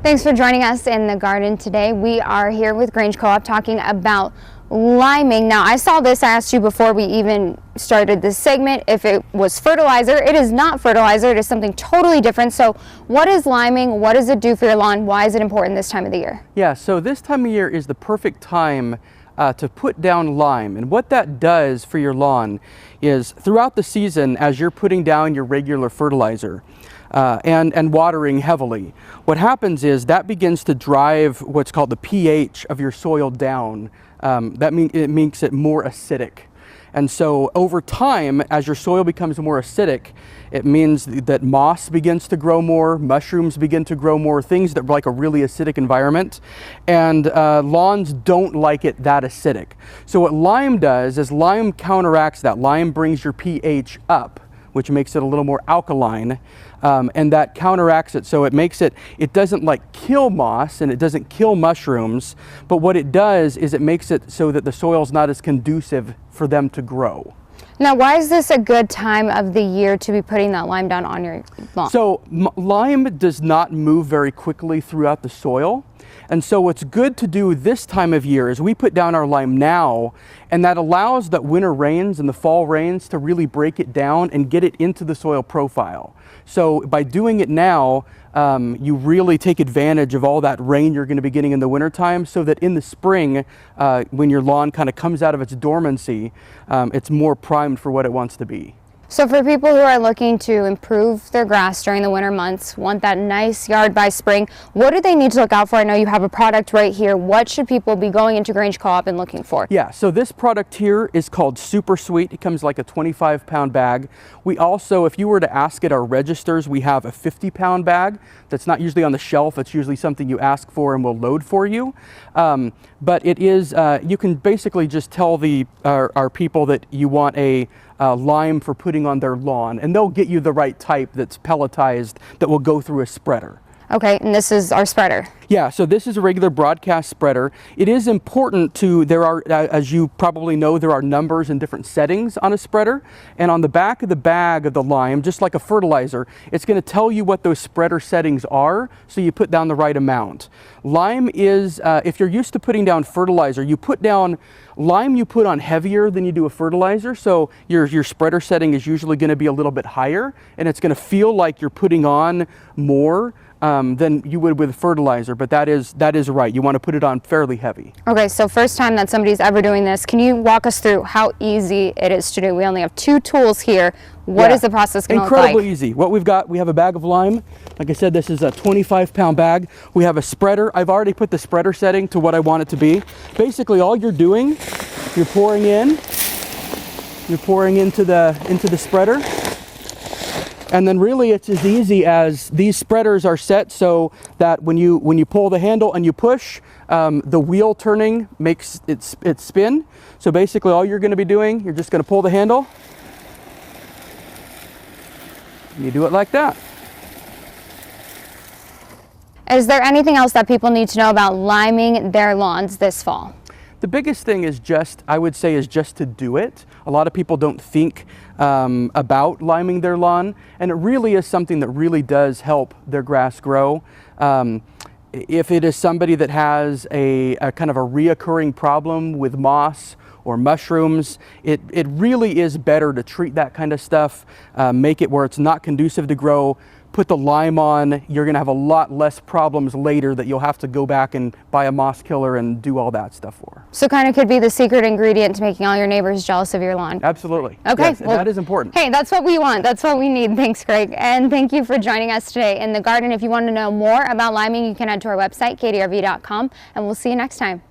Thanks for joining us in the garden today. We are here with Grange Co-op talking about liming. Now, I saw this, I asked you before we even started this segment if it was fertilizer. It is not fertilizer, it is something totally different. So what is liming? What does it do for your lawn? Why is it important this time of the year? Yeah, so this time of year is the perfect time to put down lime. And what that does for your lawn is throughout the season, as you're putting down your regular fertilizer and watering heavily, what happens is that begins to drive what's called the pH of your soil down. That means it makes it more acidic. And so over time, as your soil becomes more acidic, it means that moss begins to grow more, mushrooms begin to grow more, things that like a really acidic environment. And lawns don't like it that acidic. So what lime does is lime counteracts that. Lime brings your pH up, which makes it a little more alkaline, and that counteracts it. So it makes it, it doesn't like kill moss and it doesn't kill mushrooms, but what it does is it makes it so that the soil's not as conducive for them to grow. Now, why is this a good time of the year to be putting that lime down on your lawn? So lime does not move very quickly throughout the soil. And so what's good to do this time of year is we put down our lime now, and that allows the winter rains and the fall rains to really break it down and get it into the soil profile. So by doing it now, you really take advantage of all that rain you're going to be getting in the wintertime, so that in the spring, when your lawn kind of comes out of its dormancy, it's more primed for what it wants to be. So for people who are looking to improve their grass during the winter months, want that nice yard by spring, what do they need to look out for? I know you have a product right here. What should people be going into Grange Co-op and looking for? Yeah, so this product here is called Super Sweet. It comes like a 25-pound bag. We also, if you were to ask at our registers, we have a 50-pound bag that's not usually on the shelf. It's usually something you ask for and we'll load for you. But it is, you can basically just tell our people that you want a lime for putting on their lawn, and they'll get you the right type that's pelletized that will go through a spreader. Okay, and this is our spreader. Yeah, so this is a regular broadcast spreader. It is important to, there are, as you probably know, there are numbers and different settings on a spreader. And on the back of the bag of the lime, just like a fertilizer, it's going to tell you what those spreader settings are, so you put down the right amount. Lime is, if you're used to putting down fertilizer, you put down lime, you put on heavier than you do a fertilizer. So your spreader setting is usually going to be a little bit higher, and it's going to feel like you're putting on more than you would with fertilizer, but that is right. You want to put it on fairly heavy. Okay, so first time that somebody's ever doing this, can you walk us through how easy it is to do? We only have two tools here. What is the process going to look like? Incredibly easy. What we've got, we have a bag of lime. Like I said, this is a 25-pound bag. We have a spreader. I've already put the spreader setting to what I want it to be. Basically, all you're doing, you're pouring into the spreader. And then really it's as easy as these spreaders are set so that when you pull the handle and you push, the wheel turning makes it spin. So basically all you're going to be doing, you're just going to pull the handle. And you do it like that. Is there anything else that people need to know about liming their lawns this fall? The biggest thing is just, I would say, is just to do it. A lot of people don't think about liming their lawn, and it really is something that really does help their grass grow. If it is somebody that has a kind of a reoccurring problem with moss or mushrooms, it really is better to treat that kind of stuff, make it where it's not conducive to grow. Put the lime on, you're going to have a lot less problems later that you'll have to go back and buy a moss killer and do all that stuff for. So kind of could be the secret ingredient to making all your neighbors jealous of your lawn. Absolutely. Okay. Yes, well, that is important. Hey, that's what we want. That's what we need. Thanks, Greg. And thank you for joining us today in the garden. If you want to know more about liming, you can head to our website, KDRV.com, and we'll see you next time.